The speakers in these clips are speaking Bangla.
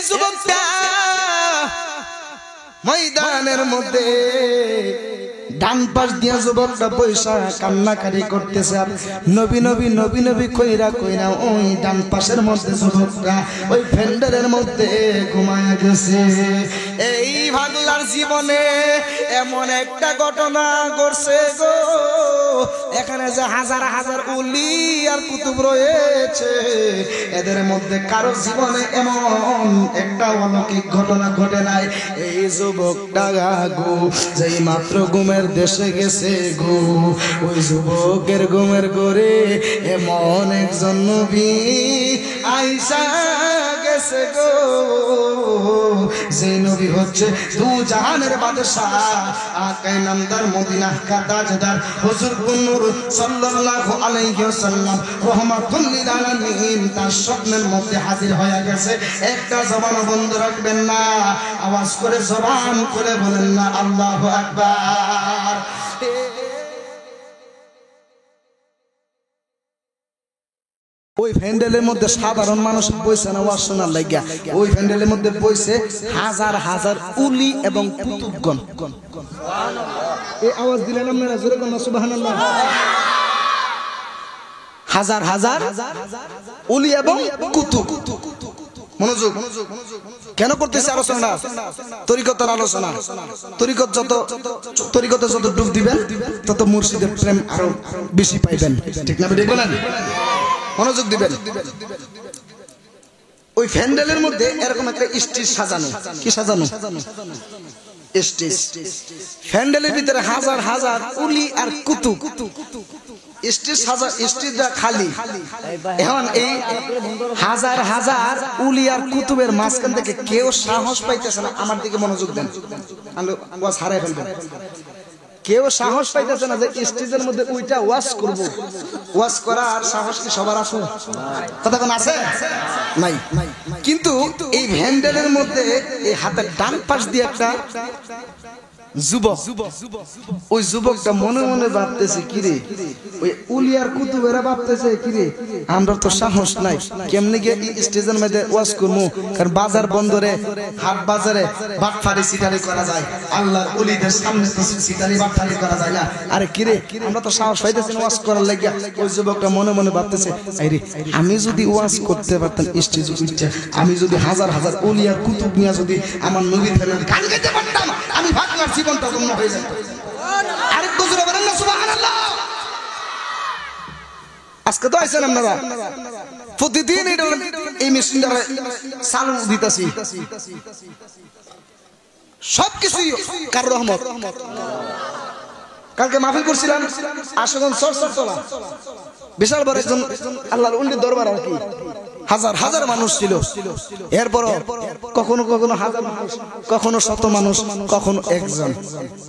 যুবকটা ময়দানের মধ্যে ডান পাশ দিয়া যুবকটা পয়সা কান্নাকারি করতেছে আর নবী নবী নবী নবী কইরা কইরা ওই ডান পাশের মধ্যে যুবকটা ওই ফেন্ডারের মধ্যে ঘুমায়া গেছে। এই ভাগলার জীবনে এমন একটা ঘটনা ঘটছে গো, এখানে যে হাজার হাজার ওলি আর কুতুব রয়েছে এদের মধ্যে কারো জীবনে এমন একটা অলৌকিক ঘটনা ঘটে নাই। এই যুবকটা গো যেই মাত্র ঘুমের দেশে গেছে গো, ওই যুবকের ঘুমের ঘরে এমন একজন নবী আইসা গেছে গো, যে নবী হচ্ছে দু জাহানের বাদশাহ আকায়ে নামদার মদিনা কা তাজদার হুজুর নূর সাল্লাল্লাহু আলাইহি ওয়াসাল্লাম রাহমাতুল লিল আলামিন তার স্বপ্নের মধ্যে হাজির হয়ে গেছে। একটা জবান বন্ধ রাখবেন না, আওয়াজ করে জবান খুলে বলেন না আল্লাহু আকবার। ওই প্যান্ডেলের মধ্যে সাধারণ মানুষ বইছে না ওয়াজ শোনার লাগিয়া, ওই প্যান্ডেলের মধ্যে বইছে হাজার হাজার উলি এবং কুতুবগণ। এই আওয়াজ দিলেন আপনারা জোরে কোন সুবহানাল্লাহ। হাজার হাজার উলি এবং কুতুব। মনোযোগ, কেন করতেছে আলোচনা? তরিকতের আলোচনা। তরিকতে যত ডুব দিবেন তত মুর্শিদের প্রেম আরো বেশি পাইবেন, ঠিক না? ঠিক বলেন, মনোযোগ দিবেন। ওই প্যান্ডেলের মধ্যে এরকম একটা স্টেজ সাজানো। কি সাজানো? স্টেজ। প্যান্ডেলের ভিতরে হাজার হাজার উলি আর কুতুব। স্টেজ সাজা, স্টেজটা খালি। এখন এই হাজার হাজার উলি আর কুতুবের মাঝখান থেকে কেউ সাহস পাইতেছে না। আমার দিকে মনোযোগ দেন, ওয়াজ হারাই ফেলবেন। কেউ সাহস পাইতেছে না যে স্টেজের মধ্যে ওইটা ওয়াজ করব। ওয়াজ করার সাহস কি সবার আছে? কথা কোন আছে? নাই। কিন্তু এই প্যান্ডেলের মধ্যে এই হাতের ডান পাশ দিয়ে একটা যুবক, ওই যুবকটা মনে মনে ভাবতেছে কিরে, ওই উলিয়ার কুতুবেরা ভাবতেছে কিরে আমরা তো সাহস নাই, কেমনে গিয়ে স্টেজের মধ্যে ওয়াজ করবো? কারণ বাজার বন্দরে, হাট বাজারে বাটফারি সিটারি করা যায়, আল্লাহর ওলিদের সামনে তো সিটারি বাটফারি করা যায় না। আরে কিরে আমরা তো সাহস পাইতেছি না ওয়াজ করার লাগিয়া। ওই যুবকটা মনে মনে ভাবতেছে আরে আমি যদি ওয়াজ করতে পারতাম স্টেজে উঠে, আমি যদি হাজার হাজার উলিয়ার কুতুব নিয়ে যদি আমার নবীর গান গাইতে পারতাম, আমি ভাগলার জীবনটা পূর্ণ হয়ে যেত। আরেক বছরে বলেন না সুবহানাল্লাহ। আজকে তো আইছেন আপনারা, প্রতিদিন এই মেশিনটা চালু দিতেছি, সবকিছুই কার রহমত। কালকে মাহফিল করছিলাম আশুগঞ্জ চরচরতলা, বিশাল বড় একজন আল্লাহর উন্নতির দরবার আর কি, হাজার হাজার মানুষ ছিল। এরপর কখনো কখনো হাজার মানুষ, কখনো শত মানুষ, কখনো একজন।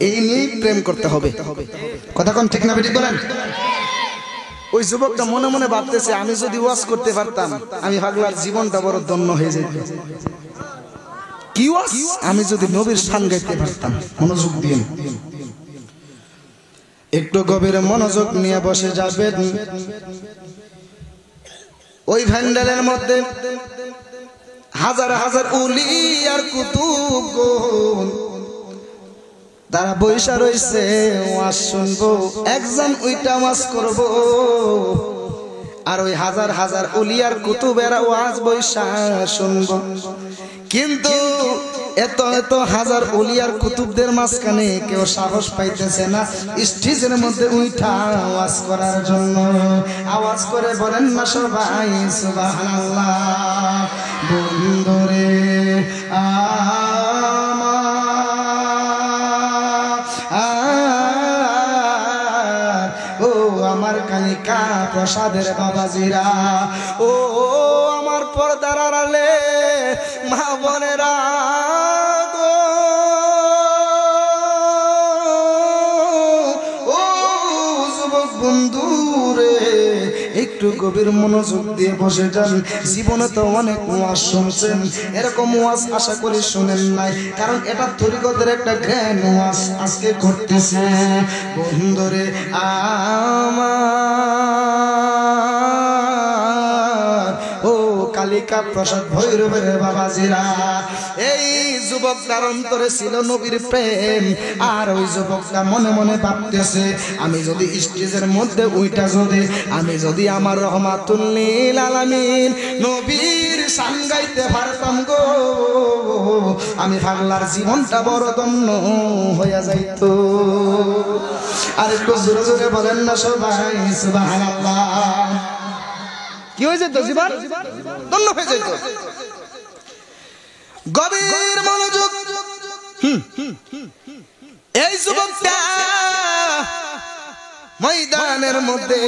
এই নিয়ে প্রেম করতে হবে। কথা কোন ঠিক না ঠিক বলেন? ওই যুবকটা মনে মনে ভাবতেছে আমি যদি ওয়াজ করতে পারতাম আমি পাগলার জীবনটা বড় ধন্য হয়ে যেত। কি ওয়াজ? আমি যদি নবীর শান গাইতে পারতাম। মনোযোগ দিন, একটু গভীর মনোযোগ নিয়ে বসে যাবেন। ওই প্যান্ডেলের মধ্যে হাজার হাজার উলি আর কুতুব তারা বৈশা রয়েছে, ওয়াজ শুনবো, একজন ওইটা ওয়াজ করবো, আর ওই হাজার হাজার উলি আর কুতুবেরা ওয়াজ বৈশা শুনবো। কিন্তু এত এত হাজার উলি আর কুতুবদের মাঝখানে কেউ সাহস পাইতেছে না স্টেজের মধ্যে উঠা আওয়াজ করার জন্য। আওয়াজ করে বলেন না সবাই সুবহানাল্লাহ। বন্ধুরে ও আমার কালিকা প্রসাদের বাবাজিরা, ও আমার পর্দার আড়ালে মা বোনেরা, ও যুবক বন্ধুরে একটু গভীর মনোযোগ দিয়ে বসে যান। জীবনে তো অনেক ওয়াজ শুনছেন, এরকম ওয়াজ আশা করি শুনেন নাই, কারণ এটা তরিকতের একটা জ্ঞান ওয়াজ আজকে করতেছে। বন্ধুরে আমার ও কালিকা প্রসাদ ভৈরবের বাবাজিরা। এই যুবকটার অন্তরে ছিল নবীর প্রেম, আর ওই যুবকটা মনে মনে ভাবতেছে আমি যদি স্টেজের মধ্যে উইটা আমি যদি আমার রহমাতুল লিল আলামিন নবীর শান গাইতে পারতাম গো, আমি পাগলার জীবনটা বড় ধন্য হইয়া যাইতো। আর একটু জোরে জোরে বলেন না সবাই সুবহানাল্লাহ। কি হয়ে যেত? জীবন ধন্য হয়ে যেত। গভীর মনোযোগ। এই যুবকটা ময়দানের মধ্যে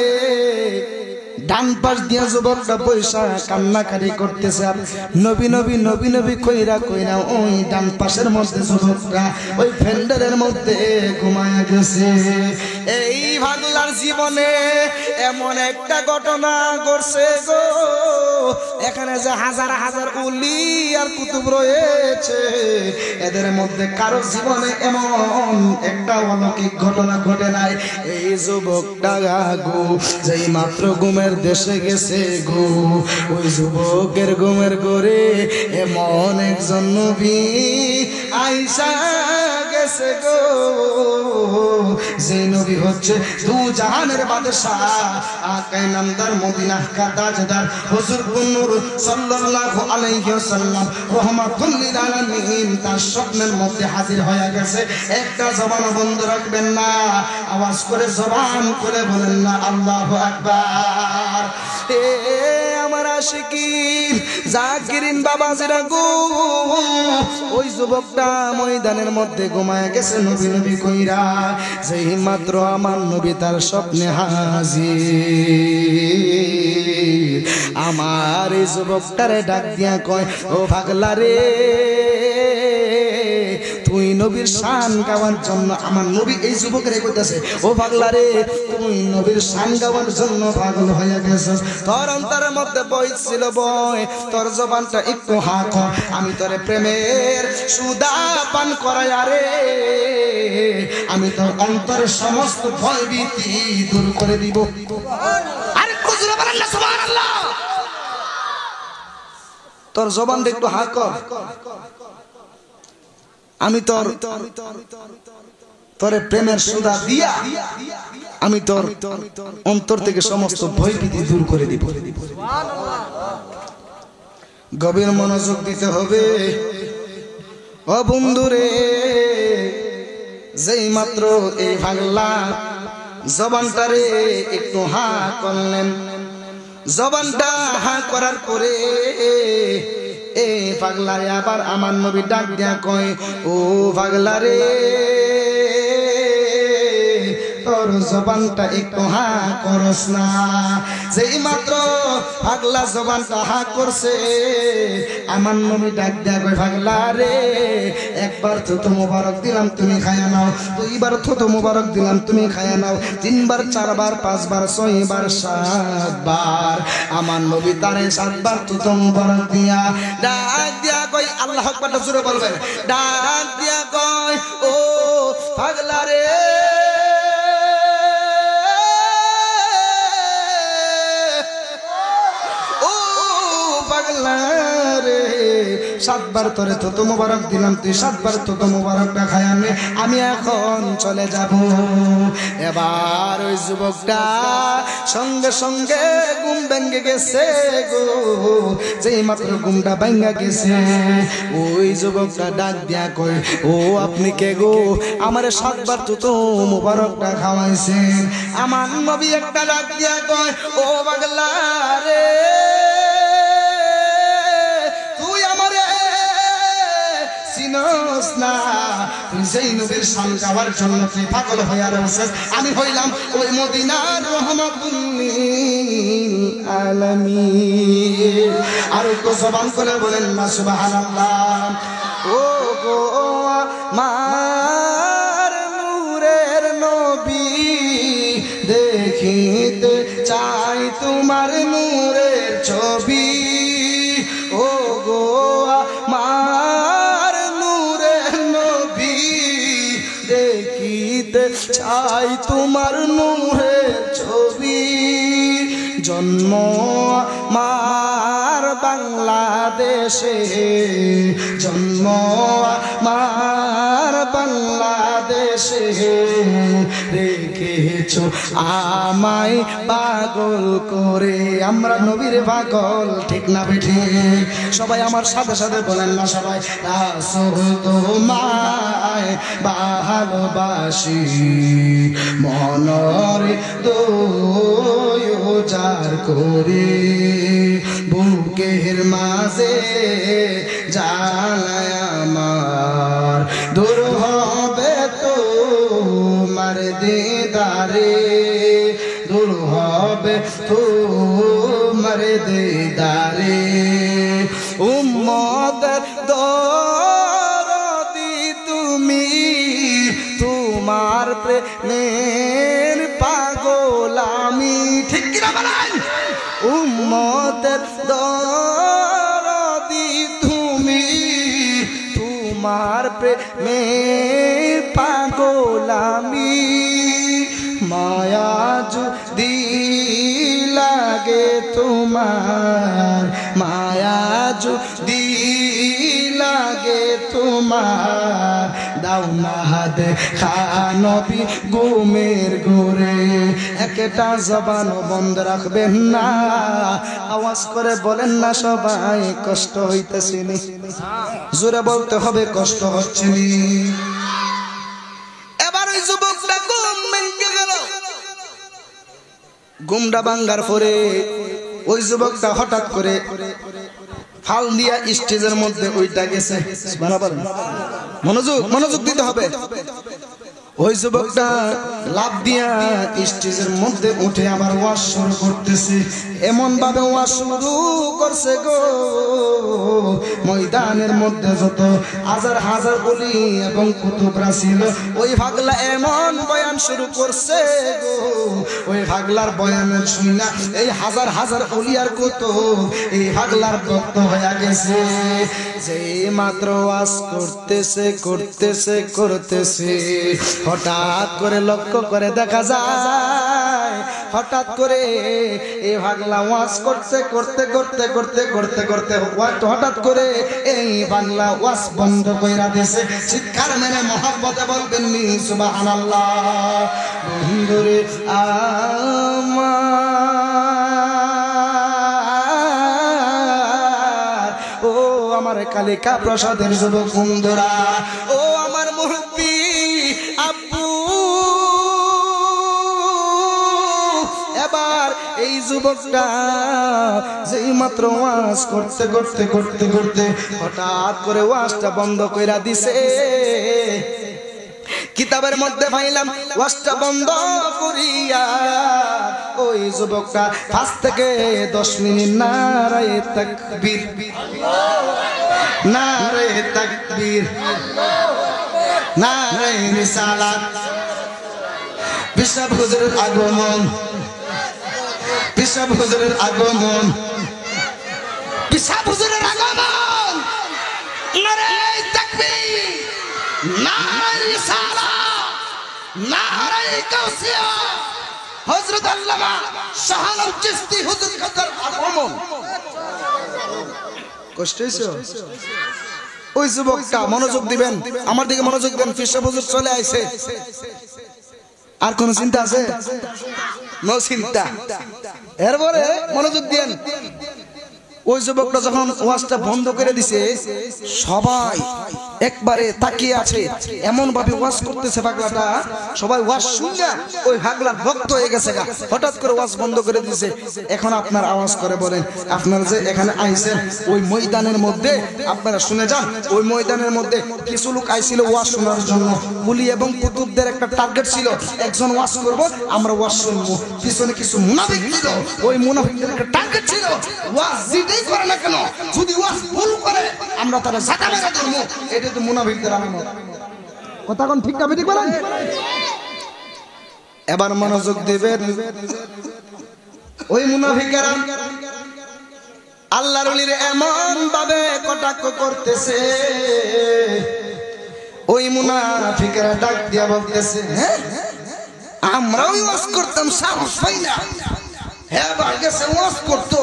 ডান পাশ দিয়া যুবকটা পয়সা কান্নাকারি করতেছে, আর নবী নবী নবী নবী কইরা কইরা ওই ডান পাশের মধ্যে যুবকটা ওই ফেন্ডারের মধ্যে ঘুমায়া গেছে। এই পাগলার জীবনে এমন একটা ঘটনা ঘটছে গো, এখানে যে হাজার হাজার ওলি আর কুতুব রয়েছে, এদের মধ্যে কারো জীবনে এমন একটা অলৌকিক ঘটনা ঘটে নাই। এই যুবকটা গো যেই মাত্র ঘুমের দেশে গেছে গো, ওই যুবকের ঘুমের ঘরে এমন একজন নবী আইসা গেছে গো, যে নবী হচ্ছে দু জাহানের বাদশা আকা নামদার মদিনা কা তাজদার হুজুর নূর সাল্লাল্লাহু আলাইহি ওয়াসাল্লাম রাহমাতুল লিল আলামিন তার স্বপ্নের মধ্যে হাজির হয়ে গেছে। একটা জবান বন্ধ রাখবেন না, আওয়াজ করে জবান করে বলেন না আল্লাহু আকবার। এ আমার আশিকিন জাকিরিন বাবাজিরা গো, ওই যুবকটা ময়দানের মধ্যে ঘুমায় গেছে নবী নবী কইরা, যেই মাত্র আমার নবী তার স্বপ্নে হাজির। আমার এই যুবকটারে ডাক দিয়া কয় ও পাগলা রে, তুই নবীর শান গাওয়ার জন্য আমার নবী এই যুবকের কইতাছে ও পাগলা রে, তুই নবীর শান গাওয়ার জন্য পাগল হয়ে গেছিস। তোর অন্তরের মধ্যে বই ছিল বই, তোর জবানটা একটু হা কর, আমি তোরে প্রেমের সুদা পান করাই, আরে আমি তোর অন্তরের সমস্ত ভয় ভীতি দূর করে দিব। আরে কুজুরে বলেন না সুবহানাল্লাহ। তোর জবানটা একটু হা কর, আমি তোর তোরে প্রেমের সুদা দিয়া আমি তোর অন্তর থেকে সমস্ত ভয় ভীতি দূর করে দিব। গভীর মনোযোগ দিতে হবে ও বন্ধুরে। যেই মাত্র এই পাগলা জবানটারে একটু হা করলেন, জবানটা হা করার পরে এ পাগলারে আবার আমার নবী ডাক দিয়া কয় ও পাগলা রে, তোর জবানটা একটু হা করস না। যেই মাত্র পাগলা জবানটা হা করছে, আমার নবী ডাক দিয়া কয় পাগলা রে, একবার থুতু মোবারক দিলাম তুমি খায়া নাও, দুইবার থুতু মোবারক দিলাম তুমি খায়া নাও, তিনবার চারবার পাঁচবার ছয়বার সাতবার আমার নবী তারে সাতবার থুতু মোবারক দিয়া ডাক দিয়া কয় আল্লাহু আকবার জোরে বলবেন, ডাক দিয়া কয় ও পাগলা রে, সাতবার তোরে থুতু মোবারক দিলাম, তুই সাতবার থুতু মোবারকটা খায় আনবে, আমি এখন চলে যাব। এবার ওই যুবকটা সঙ্গে সঙ্গে ঘুম ভেঙে গেছে গো। যেই মাত্র ঘুমটা ভেঙে গেছে, ওই যুবকটা ডাক দিয়া কয় ও আপনি কে গো, আমারে সাতবার থুতু মোবারকটা খাওয়াইছেন। আমার নবী একটা ডাক দিয়া কয় ও পাগলা রে, যেই নবীর শান গাওয়ার জন্য তুই পাগল হইয়া রয়েছিস, আমি হইলাম ওই মদিনার রহমাতুল লিল আলামিন। আর একটু জবান করে বলেন না সুবহানাল্লাহ। ও গো আমার নূরের নবী, দেখিতে চাই তোমার নূরের ছবি, ও গো আমার চাই তোমার নূরের ছবি। জন্ম মার বাংলা বাংলাদেশে জন্ম আমার বাংলাদেশে রেখেছো আমায় পাগল করে আমরা নবীর পাগল ঠিক না বেঠে সবাই আমার সাথে সাথে বলেন না সবাই রাসূল তোমায় ভালোবাসি মনরে দোজার করে বুকের মাঝে জ্বালায় আমার দূর হবে তোমার দিদারে দূর হবে তোমার দিদারে উম্মতের দরদি তুমি তোমার প্রেমের পাগল আমি ঠিক কিনা বলেন উম্মতের দরদি তুমি তোমার প্রেমের পাগল আমি মায়া যদি লাগে তোমার মায়া যদি লাগে তোমার দাও না দেখা নবী ঘুমের ঘরে একটা জবান বন্ধ রাখবেন না আওয়াজ করে বলেন না সবাই কষ্ট হইতেছে নি জোরে বলতে হবে কষ্ট হচ্ছে নি এবার ওই যুবকটা ঘুম ভেঙে গেল ঘুমটা ভাঙার পরে ওই যুবকটা হঠাৎ করে ফাল দিয়া স্টেজের মধ্যে ওইটা গেছে মনোযোগ দিতে হবে ওই যুবকটা লাফ দিয়া স্টেজের মধ্যে উঠে আবার ওয়াজ শুরু করতেছে এমন ভাবে ওয়াজ শুরু করছে গো ময়দানের মধ্যে যত হাজার হাজার ওলি এবং কুতুবরা ছিল ওই পাগলা এমন বয়ান শুরু করছে গো ওই পাগলার বয়ানের শুনা এই হাজার হাজার ওলি আর কুতুব এই পাগলার ভক্ত হয়ে গেছে যে মাত্র ওয়াজ করতেছে হঠাৎ করে লক্ষ্য করে দেখা যায় হঠাৎ করে এই পাগলা ওয়াজ করতে হঠাৎ করে এই বাংলা ওয়াজ বন্ধ কইরা দিয়েছে চিৎকার মেরে মহব্বতে বলবেন নি সুবহানাল্লাহ বন্ধুরে আমার ও আমার কালিকা প্রসাদের যুবক বন্ধুরা ও আমার মুরব্বি আব্বু এবার এই যুবকটা যেই মাত্র ওয়াজ করতে হঠাৎ করে ওয়াজটা বন্ধ কইরা দিছে কিতাবের মধ্যে পাইলাম ওয়াজটা বন্ধ করিয়া ওই যুবকটা 5 থেকে 10 মিনিট নারায়ে তাকবীর নারায়ে তাকবীর নারায়ে রিসালাত বিশাব হুজুরের আগমন বিশাব হুজুরের আগমন নারায়ে তাকবীর নারায়ে রিসালাত নারায়ে গাউসিয়া হযরত আল্লামা শাহ আলম চিশতি হুজুর খাতার আগমন কষ্ট হইছে ওই যুবকটা মনোযোগ দিবেন আমার দিকে মনোযোগ দেন ফিরসা হুজুর চলে আইছে আর কোন চিন্তা আছে নো চিন্তা এরপরে মনোযোগ দেন ওই যুবকটা যখন ওয়াজটা বন্ধ করে দিছে সবাই একবারে তাকিয়ে আছে এমন ভাবে ওয়াজ করতেছে পাগলাটা সবাই ওয়াজ শুনে ওই পাগলার ভক্ত হয়ে গেছে হঠাৎ করে ওয়াজ বন্ধ করে দিয়েছে এখন আপনার আওয়াজ করে বলেন আপনারা যে এখানে আইছেন ওই ময়দানের মধ্যে আপনারা শুনে যান ওই ময়দানের মধ্যে কিছু লোক আইছিল ওয়াজ শোনার জন্য ওলি এবং কুতুবদের একটা টার্গেট ছিল একজন ওয়াজ করব আমরা ওয়াজ শুনবো পিছনে কিছু মুনাফিক ছিল ওই মুনাফিকদের একটা টার্গেট ছিল ওয়াজ যেটাই করে না কেন যদি ওয়াজ ভুল করে আমরা তারা জাতা মেরে দেবো এটা তো মুনাফিকদের আলামত কথা কোন ঠিক না ঠিক বলেন এবার মনোযোগ দিবেন ওই মুনাফিকরা আল্লাহর ওলির এমন ভাবে কটাক্ষ করতেছে ওই মুনাফিকরা ডাক দিয়া বলতেছে হ্যাঁ আমরাও ওয়াজ করতাম সাহস পাই না হ্যাঁ বাড়ি গেছে ওয়াজ করতো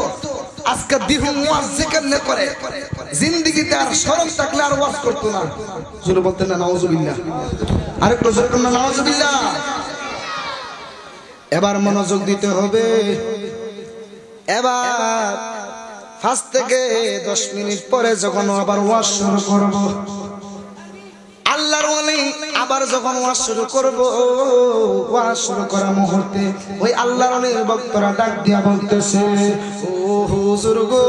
আজকে দিহুম ওয়াজ যেখানে করে জিন্দেগিতে আর শরম থাকলে আর ওয়াজ করতো না। জোরে বলতেন না নাউজুবিল্লাহ, আরেকটু জোরে বলুন না নাউজুবিল্লাহ। এবার মনোযোগ দিতে হবে। এবার 5 থেকে 10 মিনিট পরে যখন আবার ওয়াজ শুরু করব, আল্লাহর ওলি আবার যখন ওয়াজ শুরু করব, ওয়াজ শুরু করার মুহূর্তে ওই আল্লাহর ওলির ভক্তরা ডাক দিয়া বলতেছে, ও হুজুর গো,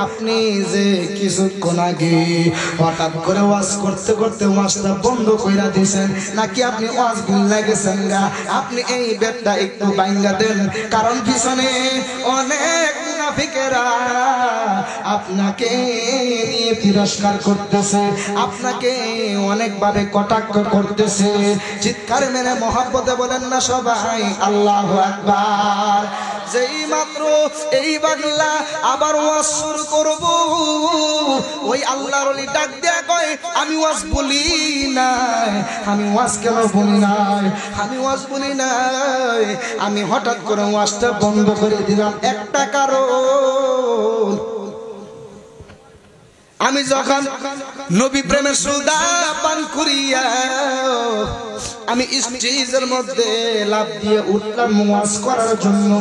আপনি যে কিছুক্ষণ আগে হঠাৎ করে ওয়াজ করতে করতে ওয়াজটা বন্ধ কইরা দিয়েছেন, নাকি আপনি ওয়াজ ভুল লাগেছেন গা? আপনি এই বেতটা একটু বাইঙ্গা দেন, কারণ পিছনে অনেক মুনাফিকেরা আপনাকে নিয়ে তিরস্কার করতেছে, আপনাকে অনেকভাবে কটাক্ষ করতেছে। চিৎকার মেরে মহব্বতে বলেন না সবাই আল্লাহু আকবার। যেই মাত্র এই বাংলা আবার ওয়াজ শুরু করব, ওই আল্লাহর ওলি ডাক দেয়া কয়, আমি ওয়াজ বলি নাই। আমি ওয়াজ কেন বলি নাই? আমি ওয়াজ বলি নাই, আমি হঠাৎ করে ওয়াজটা বন্ধ করে দিলাম একটা কারণ। আমি যখন নবী প্রেমের সুদা পান করিয়া আমি স্টেজের মধ্যে লাফ দিয়ে উঠলাম ওয়াজ করার জন্য।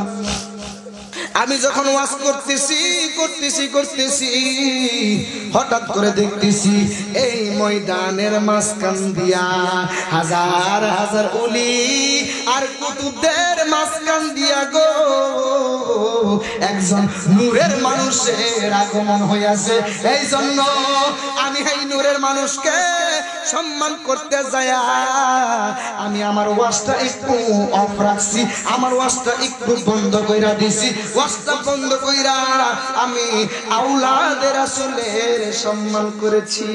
আমি যখন ওয়াজ করতেছি হঠাৎ করে দেখতেছি এই ময়দানের মাঝখান দিয়া হাজার হাজার ওলি আর কুতুবদের মাঝখান দিয়া গো একজন নূরের মানুষের আগমন হইয়াছে। এই জন্য আমি এই নূরের মানুষকে সম্মান করতে যায়া আমি আমার ওয়াজটা একটু অফ রাখছি, আমার ওয়াজটা একটু বন্ধ কইরা দিছি। ওয়াজটা বন্ধ কইরা আমি আওলাদে রাসূলের সম্মান করেছি।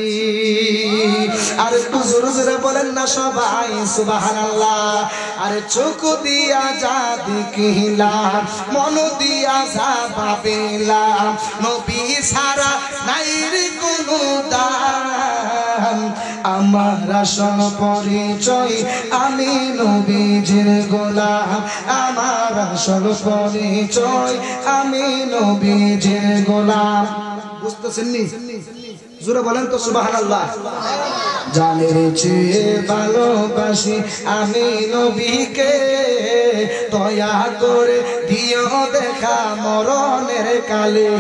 আর একটু জোরে জোরে বলেন না সবাই সুবহানাল্লাহ। আরে চোখ দিয়া যা দেখিলাম, মন দিয়া যা ভাবিলাম, নবী ছাড়া নাই রে কোনো দাম। আমার আসল পরিচয় আমি নবীজির গোলাম, আমার আসল পরিচয় আমি নবীজির গোলাম। বুঝতেছেন নি? জোরে বলেন তো সুবহানাল্লাহ। জানের চেয়ে ভালোবাসি আমি নবীকে, দয়া করে দিও দেখা মরণের কালে।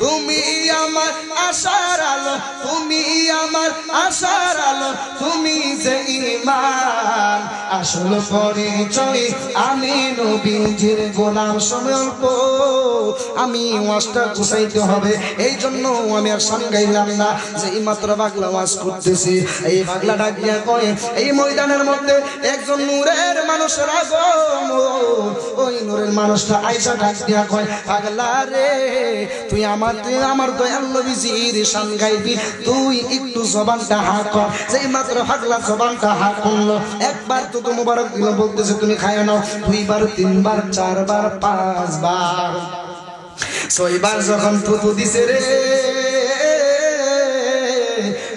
তুমি আমার আশার আলো, তুমি আমার আশার আলো, তুমি যে ঈমান আসল পরিচয় আমি নবীজির গোলাম। সময় অল্প, আমি ওয়াজটা গুছাইতে হবে, এই জন্য আমি আর সামগাইলাম না যে এই মাত্র বাংলা ওয়াজ করতেছি। এই বাংলা ডাক দিয়া কয়, এই ময়দানের মধ্যে একজন নূরের মানুষের আগমন। ওই নূরের মানুষটা আয়েশা ডাক দিয়া কয়, পাগলা রে তুই আমার দয়াল নবীজির শান গাইবি, তুই একটু জবানটা হা কর। যেই মাত্র পাগলা জবানটা হা করলো, একবার তো মুবারক দিল, বলতেছে তুমি খায় নাও। 2 বার 3 বার 4 বার 5 বার 6 বার যখন থুতু দিছে রে,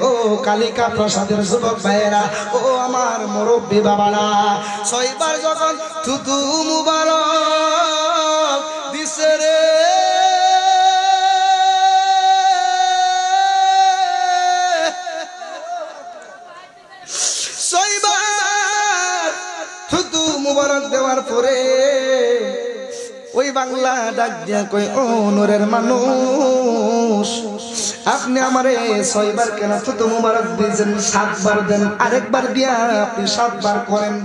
ও কালিকা প্রসাদের যুবক ভাইয়েরা, ও আমার মুরব্বী বাবারা, 6 বার যখন থুতু মুবারক দিছে রে, মুবারক দেওয়ার পরে ওই বাংলা ডাক দিয়া কই, ও নূরের মানুষ, আপনি আমারে 6 বার কেন থুতু মুবারক দিয়েছেন? 7 বার দেন, আরেকবার দিয়া আপনি 7 বার করেন।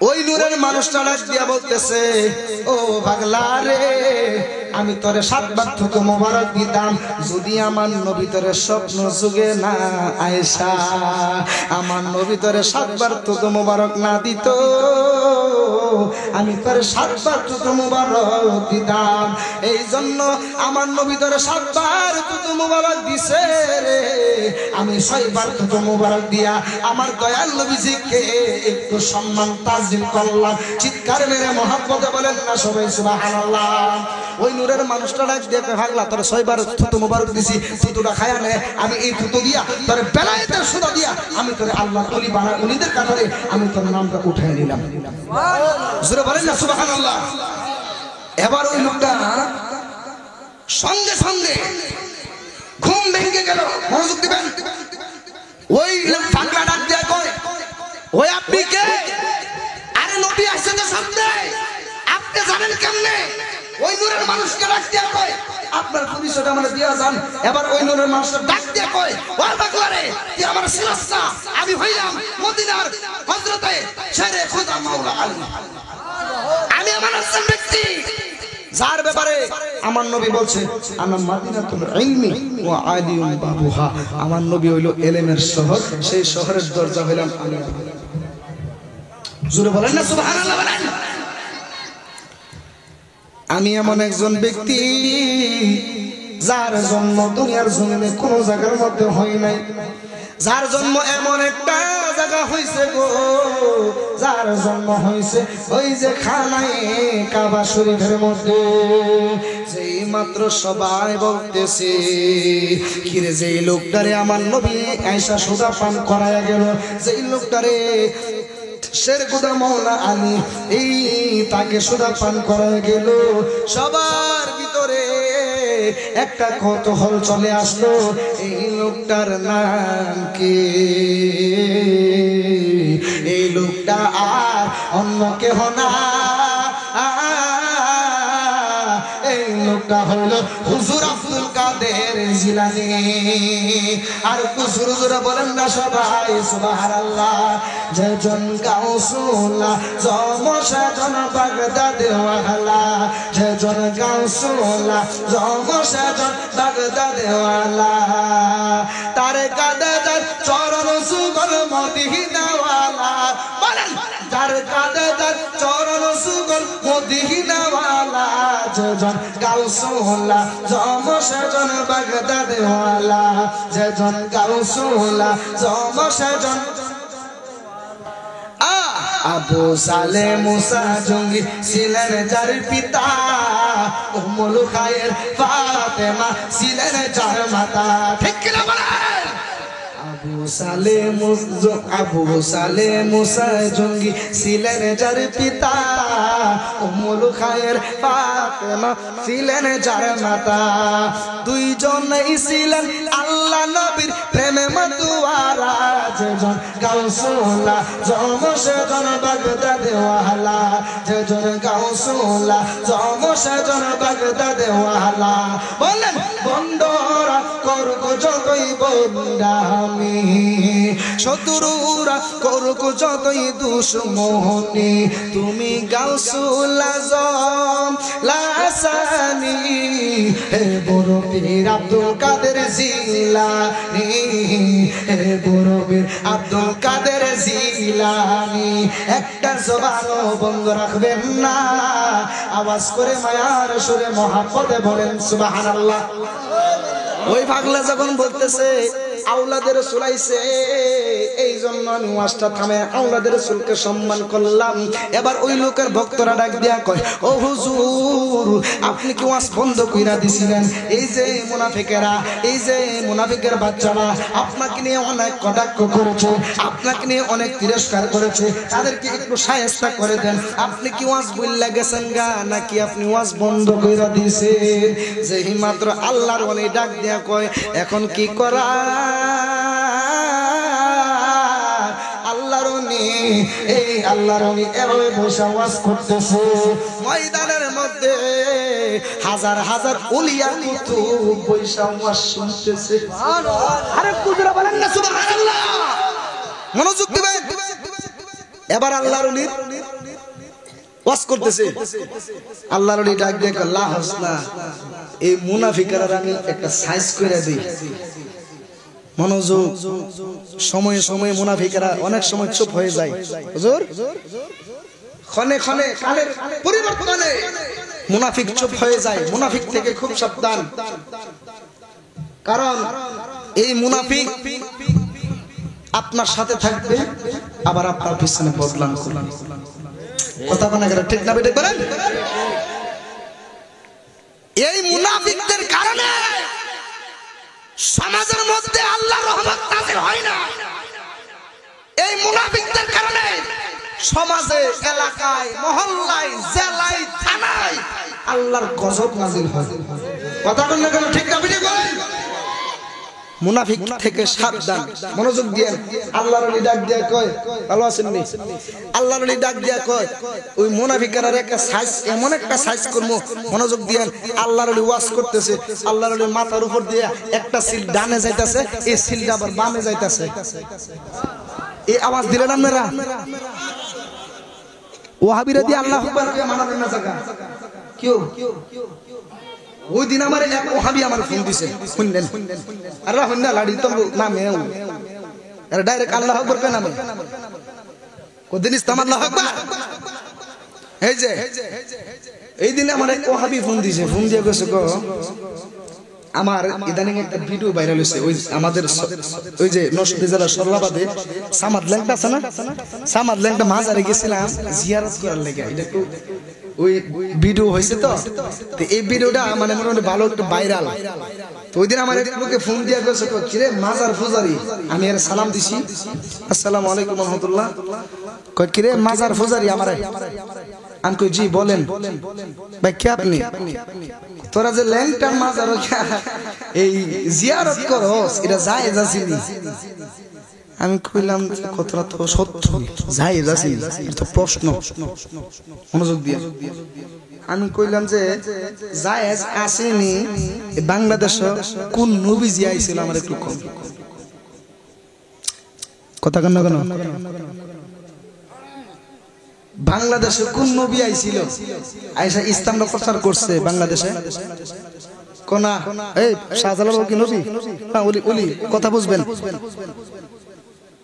ওই নূরের মানুষটা ডাক দিয়া বলতেছে, ও পাগলা রে, আমি তোরে 7 বার থুতু মুবারক দিতাম যদি আমার নবী তোরে স্বপ্ন যুগে না আয়েশা, আমার নবী তোরে 7 বার থুতু মুবারক না দিত, আমি তোরে 7 বার থুতু মুবারক দিতাম। এই জন্য আমার নবী তোরে 7 বার থুতু মুবারক দিছে রে, আমি 6 বার থুতু মুবারক দিয়া আমার দয়াল নবীজিকে একটু সম্মান তাজিম করলাম। চিৎকার মেরে মহব্বতে বলেন না সবাই সুবহানাল্লাহ। ওই নূরের মানুষটা ডাক দিয়ে ভাগলা, তোর 6 বার থুতু মুবারক দিছি, থুতুটা খায়া নে, আমি এই থুতু দিয়া তোর বেলায়েতের সুদা দিয়া আমি তোর আল্লাহর ওলি বানা, ওলিদের কাতারে আমি তোর নামটা উঠাই নিলাম। জোরে বলেন না সুবহানাল্লাহ। এবার ওই লোকটা সঙ্গে সঙ্গে ঘুম ভেঙে গেল। মনোযোগ দিবেন। ওই পাগলা ডাক দিয়ে কয়, ওই আপনি কে? আরে নবী আসছে তো সামনে, আপনি জানেন কেমনে? ওই নূরের মানুষকে ডাক দিয়ে কয়, আপনার পরিচয়টা আমাকে দিয়া যান। এবার ওই নূরের মানুষটা ডাক দিয়ে কয়, ও পাগলা রে, তুই আমার চিনস না? আমি হইলাম মদিনার হযরতে শেরে খোদা মাওলা আলী। আমি আমার আসল ব্যক্তি, যার ব্যাপারে আমার নবী বলছে আমার মদিনাতুল ইলমি ওয়া আলিউম বাবুহা। আমার নবী হইল ইলমের শহর, সেই শহরের দরজা হইলাম আমি। জোরে বলেন না সুবহানাল্লাহ বলেন। আমি এমন একজন ব্যক্তি যার জন্ম দুনিয়ার জমিনে কোনো জায়গার মধ্যে হয় নাই, যার জন্ম এমন একটা জায়গা হইছে গো, যার জন্ম হইছে ওই যে খানায়ে কাবা শরীফের মধ্যে। যেই মাত্র সবাই বলতেছে কিরে, যেই লোকটারে আমার নবী আয়েশা সুদা পান করায়া গেল, যেই লোকটারে শেরে খোদা মাওলা আলী এই তাকে সুদা পান করায়া গেল, সবার ভিতরে একটা কৌতূহল চলে আসলো, এই লোকটার নাম কি? এই লোকটা আর অন্য কেহ না, এই লোকটা হলো হুজুর আব্দুল কাদের জিলানী। আর হুজুর হুজুর বলেন না সবাই সুবহানাল্লাহ। যেজন গাউসুল্লাহ জমশেজন বাগদাদে ওয়ালা, যেজন গাউসুল্লাহ জমশেজন বাগদাদে ওয়ালা, তার কাঁধে যার চরণ সুগল মদিনা ওয়ালা। বলেন যার কাঁধে যার চরণ সুগল মদিনা ওয়ালা, যেজন গাউসুল্লাহ জমশেজন বাগদাদে ওয়ালা, যেজন গাউসুল্লাহ জমশেজন। আবু সালে মুসা জঙ্গি ছিলেন যার পিতা, উম্মুল খায়ের ফাতেমা ছিলেন যার মাতা। ঠিক কি না বলেন? আবু সালে মুসা জঙ্গি ছিলেন যার পিতা, উম্মুল খায়ের ফাতেমা ছিলেন যার মাতা। দুইজনেই ছিলেন আল্লাহ নবীর প্রেমে মাতোয়ারা, যেজন গাউসুল্লাহ জমশেজন বাগদাদে ওয়ালা, যেজন গাউসুল্লাহ জমশেজন বাগদাদে ওয়ালা। বলেন বন্দরা করুক যতই বন্দামি, শত্রুরা করুক যতই দুশমনি, তুমি গাউসুল্লাহ লাসানি, হে বড় পীর আব্দুল কাদের জিলানী, হে বড় পীর আব্দুল কাদের জিলানী। একটা জবানও বন্ধ রাখবেন না, আওয়াজ করে মায়ার সুরে মহাব্বতে বলেন সুবহানাল্লাহ। ওই পাগলা যখন বলতেছে আওলাদের রাসূল আইছে, এই জন্য আমি ওয়াজটা থামে আওলাদের রাসূলকে সম্মান করলাম। এবার ওই লোকের ভক্তরা ডাক দিয়া কয়, ও হুজুর আপনি কি ওয়াজ বন্ধ কইরা দিছিলেন? এই যে মুনাফিকেরা, এই যে মুনাফিকের বাচ্চারা আপনাকে নিয়ে অনেক কটাক্ষ করেছে, আপনাকে নিয়ে অনেক তিরস্কার করেছে, তাদেরকে একটু শায়েস্তা করে দেন। আপনি কি ওয়াজ বইলা গেছেন গা, নাকি আপনি ওয়াজ বন্ধ কইরা দিয়েছেন? যেই মাত্র আল্লাহর ওলি ডাক দিয়া কয়, এখন কি করা? আল্লাহর ওলি, এই আল্লাহর ওলি এভাবে বসে ওয়াজ করতেছে, ময়দানের মধ্যে হাজার হাজার ওলিয়া কুতুব বসে ওয়াজ শুনতেছে। আরে কুদরা বলেন না সুবহানাল্লাহ। মনোযোগ দিবেন। এবার আল্লাহর ওলি ওয়াজ করতেছে, আল্লাহর ওলি ডাক দিয়ে আল্লাহ হাসনা, এই মুনাফিকরা আমি একটা সাইজ করে দিই। মনোযোগ। সময়ে সময়ে মুনাফিকরা অনেক সময় চুপ হয়ে যায়। হুজুর ক্ষণে ক্ষণে কালের পরিবর্তনে মুনাফিক চুপ হয়ে যায়। মুনাফিক থেকে খুব সাবধান, কারণ এই মুনাফিক আপনার সাথে থাকবে আবার আপনার পিছনে বদনাম করবে। কথা বলা গেল ঠিক না বেটে বলেন? এই মুনাফিকদের কারণে সমাজের মধ্যে আল্লাহর রহমত নাযিল হয় না। এই মুনাফিকদের কারণে সমাজে, এলাকায়, মহল্লায়, জেলায়, থানায় আল্লাহর গজব নাজিল হয়। কথা বলেন না কেন? ঠিক না বেঠিক বলেন? মুনাফিক থেকে সাবধান। মনোযোগ দিয়ে আল্লাহর ওলি ডাক দিয়া কয়, ভালো আছেন নি? আল্লাহর ওলি ডাক দিয়া কয়, ওই মুনাফিকের একটা সাইজ, এমন একটা সাইজ করবো। মনোযোগ দিয়ে আল্লাহর ওলি ওয়াজ করতেছে, আল্লাহর ওলির মাথার উপর দিয়ে একটা সিল ডানে যাইতাছে, এই সিলটা আবার বামে যাইতাছে। এই আওয়াজ দিলেন আপনারা? ওয়াহাবিরা দিয়ে আল্লাহু আকবার কে মানাবেন না জায়গা কেউ? ওই দিন আমার এক ওহাবি আমার ফোন দিছে, শুনলেন? আরে হন্না লাড়ি তো নামে আরে ডাইরেক্ট আল্লাহু আকবার কে নামে কোদিন ইসলাম আল্লাহু আকবার। এই যে এই দিন আমার এক ওহাবি ফোন দিছে, ফোন দিয়ে কইছে গো আমার ইদানিং একটা ভিডিও ভাইরাল হইছে, ওই আমাদের ওই যে নরসিংদী জেলার সরলাবাদে সামাদ ল্যাংটা আছে না, সামাদ ল্যাংটা মাজারে গেছিলাম জিয়ারত করার লাগা। এটা একটু ওই ভিডিও হয়েছে তো, এই ভিডিওটা মানে মোটামুটি ভালো একটু ভাইরাল। তো ওই দিন আমার এক লোকে ফোন দিয়া গেছে, কিরে মাজার পূজারি? আমি এর সালাম দিছি, আসসালামু আলাইকুম ওয়া রাহমাতুল্লাহ। কয় কিরে মাজার পূজারি আমারে? আমি কই জি বলেন। ভাই কে আপনি? তোরা যে ল্যাংটা মাজার এই জিয়ারত করস, এটা জায়েজ আছে নি? আমি কইলাম কথাটা তো সত্য, জায়েজ আছে, এটা তো প্রশ্ন। মনোযোগ দিয়ে আমি কইলাম যে জায়েজ আসেনি। বাংলাদেশে কোন নবীজি আইছিল আমার একটু কম কথা কেন কেন? বাংলাদেশে কোন নবী আইছিল আইসা ইসলামটা প্রচার করছে বাংলাদেশে? কোনা এই শাহজালাল কি নবী? হ্যাঁ ওলি ওলি কথা বুঝবেন।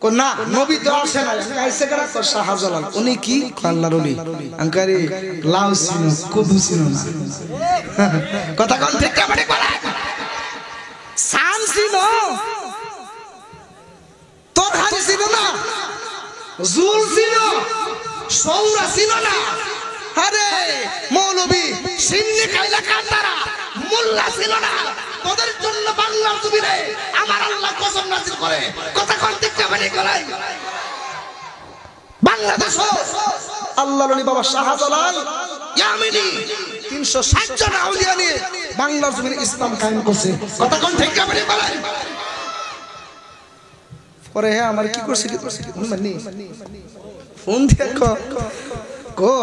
কোনা নবী তো আসে না, আইসে কারা? শাহজালাল। উনি কি? আল্লাহর ওলি। আঙ্কারি লাউ সিনো কদু সিনো না। কথা কোন ঠিক না বেঠিক বলেন? সাম সিনো তোর হারি সিনো না, জুল সিনো, সৌরা ছিল না। আরে মৌলবী সিন্নি খাইলা কান্দারা মোল্লা ছিল না। তোদের জন্য বাংলার জমিনে আমার আল্লাহ কসম নাজিল করে। কথা কোন ঠিক না বেঠিক বলেন? বাংলাদেশ আল্লাহর ওলি বাবা শাহজালাল ইয়ামিনী 360 জন আউলিয়া নিয়ে বাংলার জমিনে ইসলাম কায়েম করছে। কথা কোন ঠিক না বেঠিক বলেন? পরে হ্যাঁ আমার কি করছে মানে ফোন দেখো কো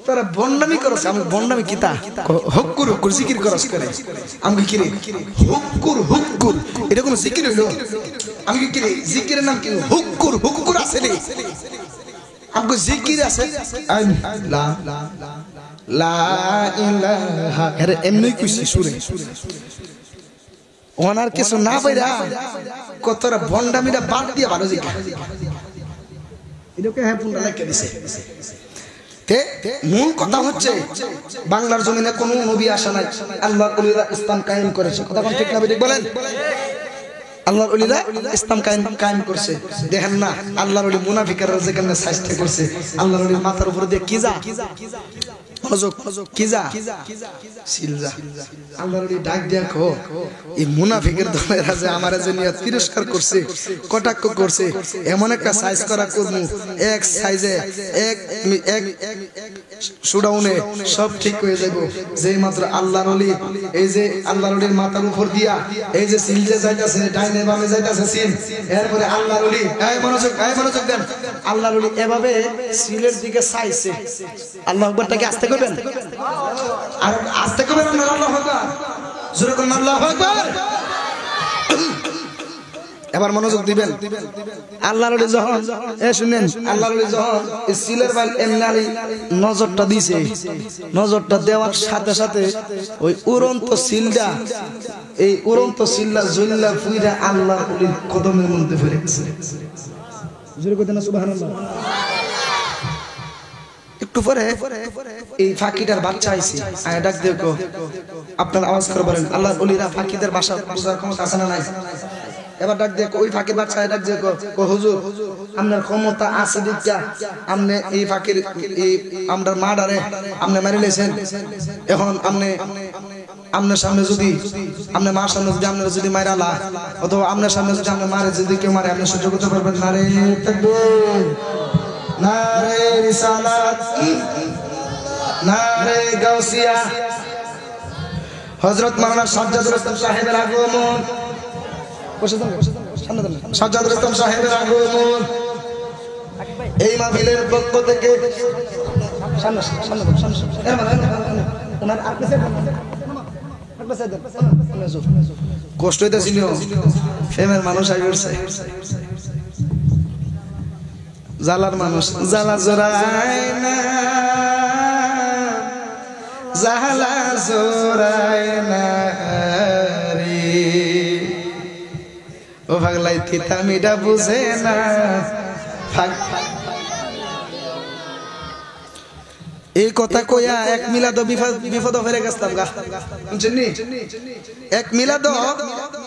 তোরা বন্ডামি করছ। আমি বন্ডামি কিতা হুক্কুর হুক্কুর জিকির করছ করে। আমি কি রে হুক্কুর হুক্কুর এটা কোন জিকির হইলো? আমি কি রে জিকিরের নাম কি? হুক্কুর হুক্কুর আছে রে। আমগো জিকির আছে লা লা ইলাহা। আরে এমনি কইছি সুরে ওনার কিছু না বাইরা কতরা বন্ডামিটা বাদ দিয়া ভালো জিকির। এটাকে হ্যাঁ পুনরা লেখা দিছে। মূল কথা হচ্ছে বাংলার জমিনে কোন নবী আসা নাই, আল্লাহর ওলিরা ইসলাম কায়েম করেছে। কথা কোন ঠিক না বেঠিক বলেন? আল্লাহর ওলিরা ইসলাম কায়েম করছে। দেখেন না আল্লাহর ওলি মুনাফিকরা যেখানে সাজতে করছে, আল্লাহর ওলির মাথার উপর দিয়ে কি যা মনোযোগ কি যা সিলজা। আল্লাহর ওলি ডাক দিয়া কো এই মুনাফিকের দলেরা যে আমারে যে নিয়ে তিরস্কার করছে, কটাক্ষ করছে, এমন একটা সাইজ করা করমু এক সাইজে এক শুডাউনে সব ঠিক হয়ে যাবে। যেই মাত্র আল্লাহর ওলি এই যে আল্লাহর ওলির মাথার উপর দিয়া এই যে সিলজা যাইতাছে, ডাইনে বামে যাইতাছে সিল, এরপরে আল্লাহর ওলি এই মনোযোগ দেন। আল্লাহর ওলি এভাবে সিলের দিকে চাইছে। আল্লাহু আকবারটাকে আস্তে করবেন, আর আস্তে করবেন না। আল্লাহু আকবার জোরে করুন আল্লাহু আকবার। এবার মনোযোগ দিবেন। আল্লাহর ওলি যখন শুনেন, আল্লাহর ওলি যখন সিলের বাইল এমনালি নজরটা দিছে, নজরটা দেওয়ার সাথে সাথে ওই উড়ন্ত সিলটা এই উড়ন্ত সিলটা জুল্লা ফুইরা আল্লাহর ওলির কদমের মধ্যে পড়ে গেছে। জোরে কইতেন না সুবহানাল্লাহ। একটু পরে এই ফাকিটার বাচ্চা আইছে, আয় ডাক দেখো আপনারা আওয়াজ করে বলেন আল্লাহর ওলিরা ফাকিদের ভাষা বুঝার ক্ষমতা আছে না নাই? এবার ডাক দেখো ওই ফাকির বাচ্চা ডাক দেখো কো হুজুর আপনার ক্ষমতা আছে দিকা আপনি এই ফাকির এই আমরা মাডারে আপনি মারি লেছেন। এখন আপনি আপনার সামনে যদি আপনার মার সামনে যদি আপনারা যদি মাইরালা অথবা আপনার সামনে যদি আপনি মারে যদি কেউ মারে আপনি সহ্য করতে পারবেন না রে? নারে রিসালাত, নারে গাউসিয়া। হযরত মাওলানা সাজ্জাদুল ইসলাম সাহেবের আগমন, সাজ্জাদুল ইসলাম সাহেবের আগমন এই মাহফিলের পক্ষ থেকে কষ্ট হইতেছিল, ফেমের মানুষ আগে উঠছে, জালার মানুষ জালা জোড়ায় না, জালা জোড়ায় না রে, ও ভাগলাই তিতামিটা বুঝে না। এই কথা কইয়া এক মিলাদ বিপদ ফেরে গেছতাম গা, বুঝছেন নি? এক মিলাদ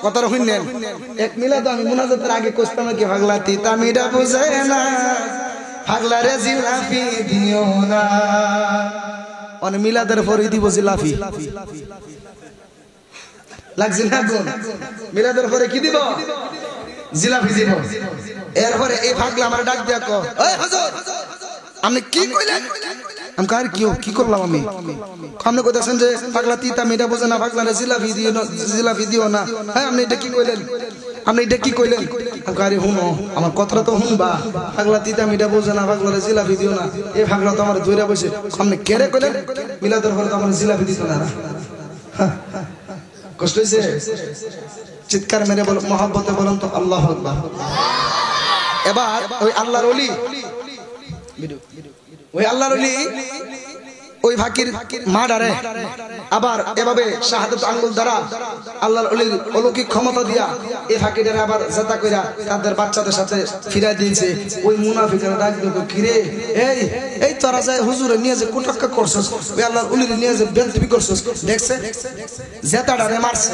কথা শুনলেন, এক মিলাদ আমি মুনাজাতের আগে কইতাম কি ভাগলা তিতামিটা বুঝে না, ভাগলা রে জিলাপি দিও না। অন মিলাদের পরে দিব জিলাপি, লাগছে না গুণ? মিলাদের পরে কি দিব? জিলাপি দিব। এরপরে এই ভাগলা আমার ডাক দিয়া কো, ওই হুজুর আপনি কি কইলেন? আমি কার কি করলাম? আমি আপনি কইতেছেন যে পাগলা তিতা মিঠা বোঝে না, পাগলা জিলাপি দিও না, জিলাপি দিও না। হ্যাঁ আপনি এটা কি কইলেন? আপনি এটা কি কইলেন? আমি কারে শুনো, আমার কথাটা তো শুনবা। পাগলা তিতা মিঠা বোঝে না, পাগলা জিলাপি দিও না, এই পাগলা তো আমার ধইরা বসে। আপনি কেরে কইলেন? মিলাদের পরে তো আমার জিলাপি দিত না। কষ্ট হইছে? চিৎকার মেরে বল, মহব্বতে বলুন তো আল্লাহু আকবার। এবার ওই আল্লাহর ওলি, ওই আল্লাহর ওলি ওই ফাকির মা ডারে আবার এভাবে শাহাদাত আঙ্গুল দ্বারা আল্লাহর ওলির অলৌকিক ক্ষমতা দিয়া এই ফাকিরেরা আবার জাতা কইরা তাদের বাচ্চাদের সাথে ফিরাই দিয়েছে। ওই মুনাফিকরা ডাক দিলো, কিরে এই এই তোরা যায় হুজুরে নিয়ে যে কুটাক্কা করছস, ওই আল্লাহর ওলির নিয়ে যে বেলতিবি করছস, দেখছে জেতাডারে মারছে,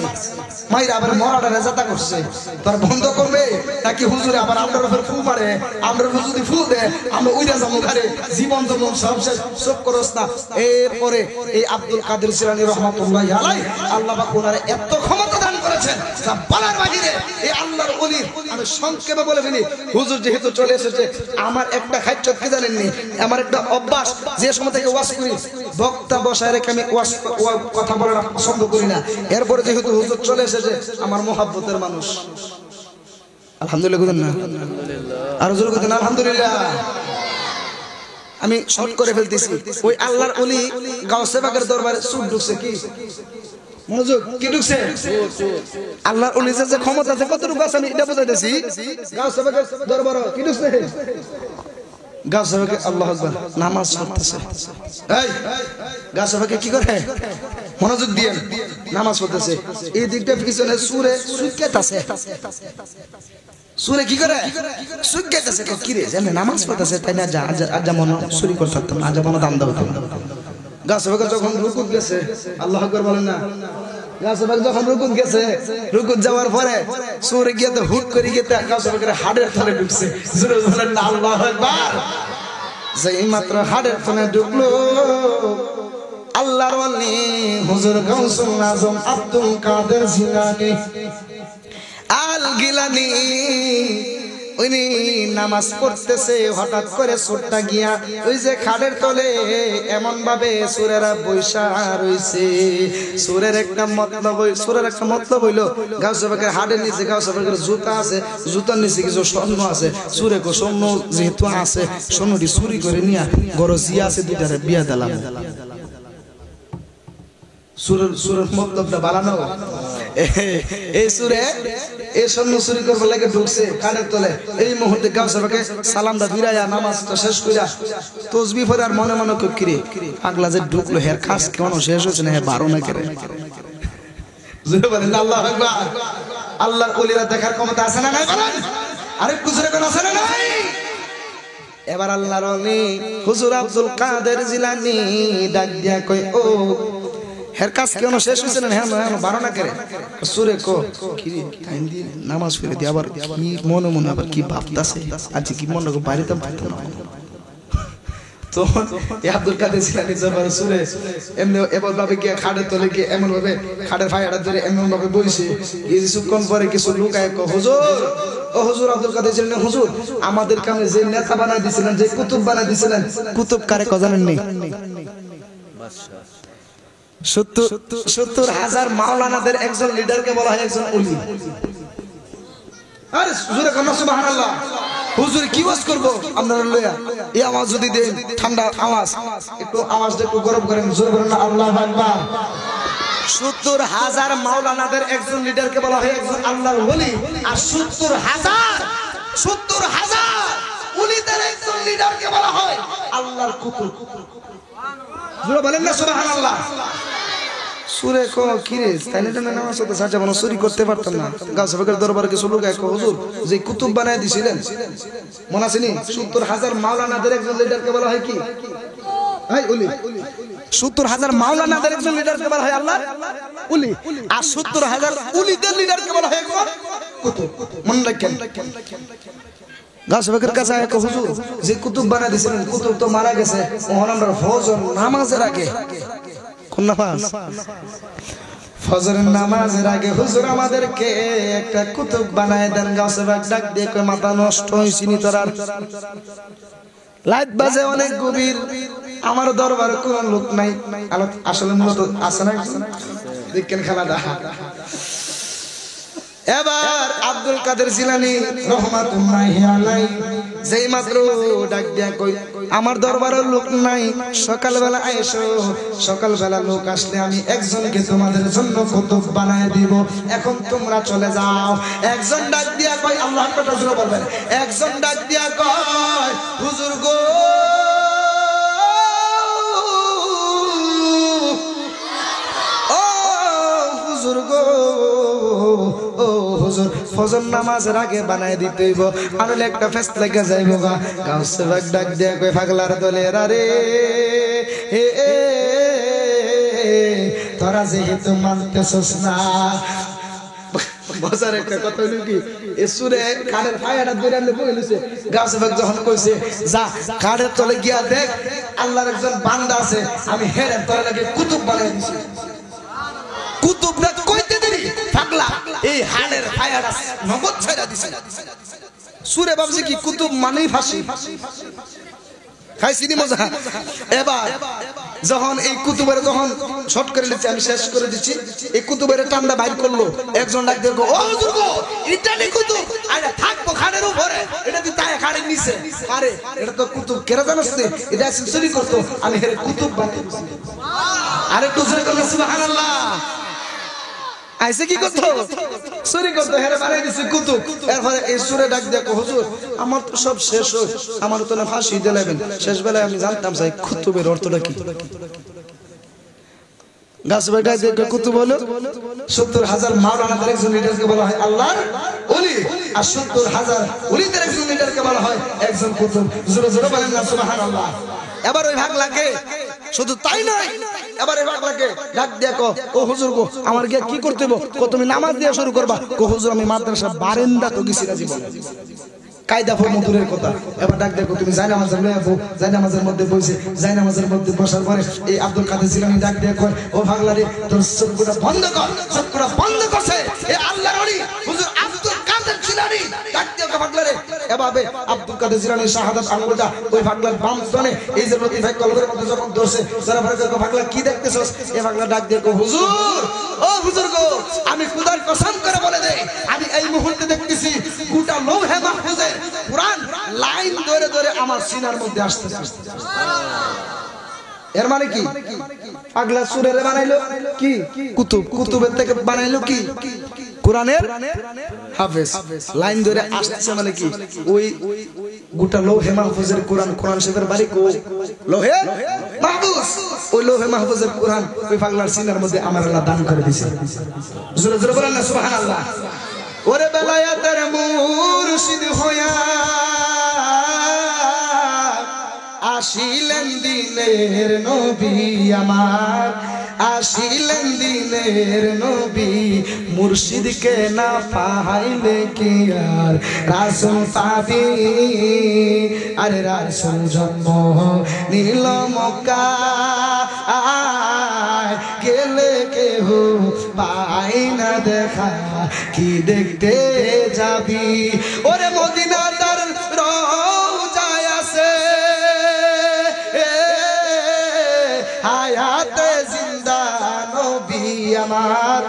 মাইরা আবার মরাডারে জাতা করছে। তোর বন্ধ করবে নাকি হুজুরে আবার আমরার উপর ফু মারে? আমরার উপর যদি ফু দে আমরা উইরা যাবো ঘরে, জীবন জমন সব শেষ, সব করস না। এরপরে এই আব্দুল কাদের জিলানী রহমাতুল্লাহি আলাইহি আল্লাহ পাক ওনারে এত ক্ষমতা দান করেছেন যা বলার বাহিরে। এই আল্লাহর ওলি আমি সংক্ষেপে বলে ফেলি, হুজুর যেহেতু চলে এসেছে, আমার একটা খাদ্য কি জানেননি, আমার একটা অভ্যাস, যে সময় থেকে ওয়াজ করি বক্তা বসায় রেখে আমি কথা বলাটা পছন্দ করি না। এরপরে যেহেতু হুজুর চলে এসেছে, আমার মহব্বতের মানুষ, আলহামদুলিল্লাহ কইতেন না? আর হুজুর কইতেন আলহামদুলিল্লাহ। আমি শর্ট করে ফেলতেছি। ওই আল্লাহর ওলি গাউসে পাকের দরবারে সুর ঢুকছে, কি মনোযোগ, কি ঢুকছে? আল্লাহর ওলি যে ক্ষমতা আছে কতটুকু আছে আমি এটা বুঝাইতেছি। গাউসে পাকের দরবারে কি ঢুকছে? গাউসে পাকে আল্লাহু আকবার নামাজ পড়তেছে। এই গাউসে পাকে কি করে? মনোযোগ দিয়ে নামাজ পড়তেছে। এই দিকটা পিছনে সুরে সুইকাতাছে, সুরে কি করে সুইকাতাছে। কি রে জানে নামাজ পড়তেছে, তাই না? আজ মনে চুরি করতে পারতাম, আজ মনে দাম দাও। গাউসে পাকে যখন রুকুত গেছে, আল্লাহু আকবার বলেন না? গাউসে পাক যখন রুকুত গেছে, রুকুত যাওয়ার পরে সুরে গিয়ে তো হুট করে গিয়ে গাউসে পাকের হাড়ের তলে ঢুকছে। জোরে বলেন না আল্লাহু আকবার। যেই মাত্র হাড়ের তলে ঢুকলো, আল্লাহর ওলি হুজুর গাউসুল আজম আব্দুল কাদের জিলানী আল গিলানী উনি নামাজ পড়তেছে। হঠাৎ করে সুরটা গিয়া ওই যে খাটের তলে এমন ভাবে সুরেরা বৈশা রইছে। সুরের একটা মতলব হইলো গাউসে পাকের হাড়ের নিচে গাউসে পাকের জুতা আছে, জুতার নিচে কিছু স্বর্ণ আছে। সুরে কো স্বর্ণ যেহেতু আছে, স্বর্ণটি চুরি করে নিয়া গরো জিয়া আছে দুইটারে বিয়া দিলাম। সুরের মতলবটা বানানো। এই সুরে এই স্বর্ণ চুরি করবার লাগে ঢুকছে কানের তলে। এই মুহূর্তে গাউসে পাকে সালামটা ফিরাইয়া নামাজটা শেষ কইরা তাসবিহ পড়ে আর মনে মনে কিরে পাগলা যে ঢুকলো, হের কাজ কেন শেষ হচ্ছে না, হে বারো না করে। জোরে বলেন আল্লাহু আকবার। আল্লাহর ওলিরা দেখার ক্ষমতা আছে না নাই? বলেন আরেকটু জোরে কোন আছে না নাই? এবার আল্লাহর ওলি হুজুর আব্দুল কাদের জিলানী ডাক দিয়া কই, ও হের কাজ কেন শেষ হইছে না? হ্যাঁ বারো না করে। সুরে কো কি রে টাইম দি নামাজ পড়ে দি, আবার কি মনে মনে আবার কি ভাবতাছে, আজ কি মনে কো বাড়িতে পাইতো না। তো আব্দুল কাদের জিলানী জবার সুরে এমনি এমন ভাবে গিয়ে খাটের তলে গিয়ে এমন ভাবে খাটের ফায়াটা ধরে এমন ভাবে বইছে কিছুক্ষণ পরে কিছু লুকায় হুজুর ও হুজুর আব্দুল কাদের জিলানী হুজুর আমাদের কামে যে নেতা বানাই দিয়েছিলেন যে কুতুব বানাই দিয়েছিলেন কুতুব কারে জানেন নি ৭০,০০০ মাওলানাদের একজন লিডারকে বলা হয় একজন ওলি আরে জোরে কোন সুবহানাল্লাহ হুজুর কি ওয়াজ করব আপনারা লয়া এই আওয়াজ যদি দেন ঠান্ডা আওয়াজ একটু আওয়াজটা একটু গরম করেন জোরে বলেন আল্লাহু আকবার ৭০,০০০ মাওলানাদের একজন লিডারকে বলা হয় একজন আল্লাহর ওলি আর ৭০,০০০ ওলিদের একজন লিডারকে বলা হয় আল্লাহর কুতুব জোরে বলেন না সুবহানাল্লাহ সুরে কো কিরে তাইলে তো নামাজ পড়তে সাজা বানো চুরি করতে পারতাম না গাছবাগের দরবারে কিছু লোক এক হুজুর যে কুতুব বানায় দিছিলেন মনে আছে নি ৭০,০০০ মাওলানাদের একজন লিডারকে বলা হয় কি এই ওলি ৭০,০০০ মাওলানাদের একজন লিডারকে বলা হয় আল্লাহ ওলি আর ৭০,০০০ ওলিদের লিডারকে বলা হয় একজন কুতুব মনে রাখেন গাছবাগের কাছে এক হুজুর যে কুতুব বানায় দিছিলেন কুতুব তো মারা গেছে ওহন আমরা ফজর নামাজের আগে ফজরের নামাজের আগে হুজুর আমাদেরকে একটা কুতুব বানায় দেন গাছবাগ ডাক দিয়ে কই মাথা নষ্ট হইছিনি তোর আর লাইট বাজে অনেক গভীর আমার দরবারে কোন লোক নাই আসলে মূলত আছে না দেখেন খেলাটা এবার আব্দুল কাদের জিলানী রহমাতুল্লাহি আলাইহি যেই মাত্র ডাক দিয়া কই আমার দরবারে লোক নাই সকালবেলা আইসো সকালবেলা লোক আসলে আমি একজনকে তোমাদের জন্য কুতুব বানায় দিব এখন তোমরা চলে যাও একজন ডাক দিয়া কই আল্লাহর কথা জোরে বলবেন একজন ডাক দিয়া কই হুজুর গো ও হুজুর গো হুজুর ফজর নামাজের আগে বানায় দিতে হইব আনলে একটা ফেস লেগে যাইব গা গাউসে বাগ ডাক দিয়া কই পাগলার দলের আরে তোরা যেহেতু মানতেছস না বাজার একটা কথা হইল কি এ সুরে কাঠের ফায়াটা ধরে আনলে বইলছে গাউসে বাগ যখন কইছে যা কাঠের তলে গিয়া দেখ আল্লাহর একজন বান্দা আছে আমি হেরে তোর লাগে কুতুব বানাই দিছি কুতুব না কইতে দেরি পাগলা এই হাড়ের ফায়াটা নগদ ছাইরা দিছে সুরে বাবজি কি কুতুব মানেই ফাঁসি খাইছিনি মজা এবার যখন এই কুতুবের যখন শর্ট করে নিচ্ছে আমি শেষ করে দিচ্ছি এই কুতুবের টান্ডা বাইর করলো একজন ডাক দিয়ে ও হুজুর গো এটা নি কুতুব আরে থাকবো খাড়ের উপরে এটা তুই তাই খাড়ের নিচে আরে এটা তো কুতুব কেরা জানাস নে এটা চুরি করতো আমি হেরে কুতুব বানাই দিছি আরে একটু জোরে বলেন সুবহানাল্লাহ আইসে কি করতো চুরি করতো হেরে বানাই দিছে কুতুব এরপরে এই সুরে ডাক দেখো হুজুর আমার তো সব শেষ হই আমার তো না ফাঁসি দিলেন শেষ বেলায় আমি জানতাম চাই কুতুবের অর্থটা কি গাছ বেটা দেখে কুতুব হলো ৭০,০০০ মাওলানাদের একজন লিডারকে বলা হয় আল্লাহর ওলি আর ৭০,০০০ ওলিদের একজন লিডারকে বলা হয় একজন কুতুব জোরে জোরে বলেন না সুবহানাল্লাহ এবার ওই ভাগ লাগে শুধু তাই নয় এবারে পাগলাকে ডাক দিয়া কো ও হুজুর গো আমার গিয়া কি করতে হইব কো তুমি নামাজ দিয়া শুরু করবা কো হুজুর আমি মাদ্রাসা বারান্দা তো গেছি না জীবনে কায়দা ফমতুরের কথা এবার ডাক দেখো তুমি যাই নামাজের লয়ে আবো যাই নামাজের মধ্যে বসে যাই নামাজের মধ্যে বসার পরে এই আব্দুল কাদের জিলানী ডাক দিয়া কয় ও পাগলারে তোর চোখটা বন্ধ কর চোখটা বন্ধ করছে এই আল্লাহর ওলি হুজুর আব্দুল কাদের জিলানী ডাক দিয়া কয় পাগলারে এভাবে আব্দুল কাদের জিলানী শাহাদাত আঙ্গুলটা ওই পাগলার বাম স্তনে এই যে লতিফাই কলবের মধ্যে যখন ধরছে যারা পাগলা কি দেখতেছস এই পাগলা ডাক দিয়া কয় হুজুর ও হুজুর গো আমি খোদার কসম করে বলে দেই আমি এই মুহূর্তে দেখতেছি গোটা লৌহে মাহফুজে কুরআন লাইন ধরে ধরে আমার সিনার মধ্যে আসতেছে এর মানে কি পাগলা সূরারে বানাইলো কি কুতুব কুতুবের থেকে বানাইলো কি কুরআনের হাফেজ লাইন ধরে আসছে মানে কি ওই গোটা লৌহে মাহফুজের কুরআন কোরআন শরীফের বাড়ি কো লৌহে মাহফুজ ওই লৌহে মাহফুজের কুরআন ওই পাগলার সিনার মধ্যে আমার আল্লাহ দান করে দিয়েছে জোরে জোরে বলেন না সুবহানাল্লাহ ওরে বেলায়েতের মুর্শিদ হইয়া আসিলেন দিনের নবী আমার আসিলেন দিনের দিনের নবী মুর্শিদকে না পাইলে কি আর রাসূল পাবি আরে রাসূল জন্ম নিল মক্কা গেলে কেহ পাই না দেখা কি দেখতে যাবি ওরে মদিনা তার রওজায় আছে হায়াতে জিন্দা নবী আমার